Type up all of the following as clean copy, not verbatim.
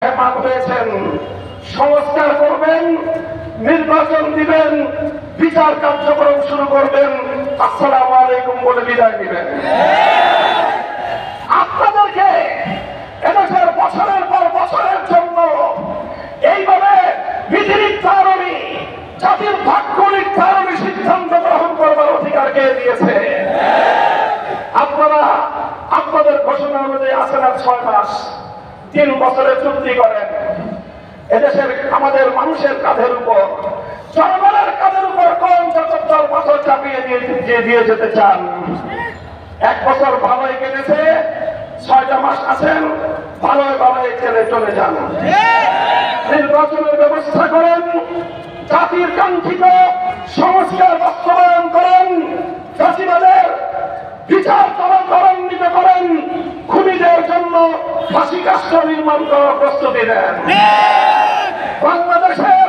হেফাজত হয়েছেন, সংস্কার করবেন, নির্বাচন দিবেন, বিচার কার্যক্রম শুরু করবেন, আসসালামু আলাইকুম বলে বিদায় দিবেন। আপনাদেরকে এদেশের বছরের পর বছরের জন্য এইভাবে বিধি নির্ধারণী, জাতির ভাগ্য নির্ধারণী সিদ্ধান্ত গ্রহণ করবার অধিকার কে দিয়েছে? আপনারা আপনাদের ঘোষণা অনুযায়ী আছেন আর 6 মাস, 3 বছরের চুক্তি করেন। এদেশের আমাদের মানুষের কাঁধের উপর, জনগণের কাঁধের উপর কোন চটকদার পাথর চাপিয়ে দিয়ে যেতে চান? 1 বছর ভালোই কেটেছে, 6টা মাস আছেন, ভালোই ভালোই চলে যান। নির্বাচনের ব্যবস্থা করেন, জাতির কাঙ্ক্ষিত সংস্কার বাস্তবায়ন করেন, চাষিবাদের বিচার ত্বরান্বিত করেন, খুনিদের জন্য ফাঁসি কাষ্ঠ নির্মাণ করার প্রস্তুতি নেন। বাংলাদেশের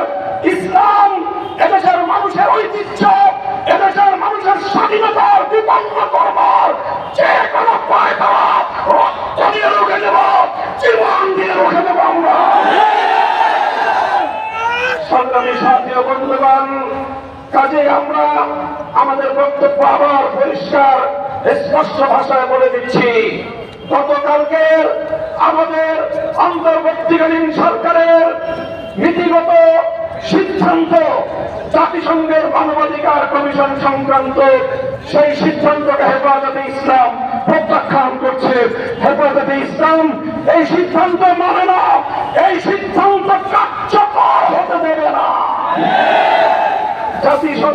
ইসলাম, এদেশের মানুষের ঐতিহ্য, এদেশের মানুষের স্বাধীনতার বিপন্ন করবার যে কোনো পায়তারা রক্ত দিয়ে রুখে দেব, জীবন দিয়ে রুখে দেব আমরা। সংগ্রামী সাথী ও বন্ধুগণ, কাজে আমরা আমাদের বক্তব্য আবার পরিষ্কার স্পষ্ট ভাষায় বলে দিচ্ছি। গতকালকের আমাদের অন্তর্বর্তীকালীন সরকারের নীতিগত সিদ্ধান্ত, জাতিসংঘের মানবাধিকার কমিশন সংক্রান্ত সেই সিদ্ধান্তকে হেফাজতে ইসলাম প্রত্যাখ্যান করছে। হেফাজতে ইসলাম এই সিদ্ধান্ত মানে না, এই সিদ্ধান্ত কার্যকর হতে দেবে না। জাতিসংঘ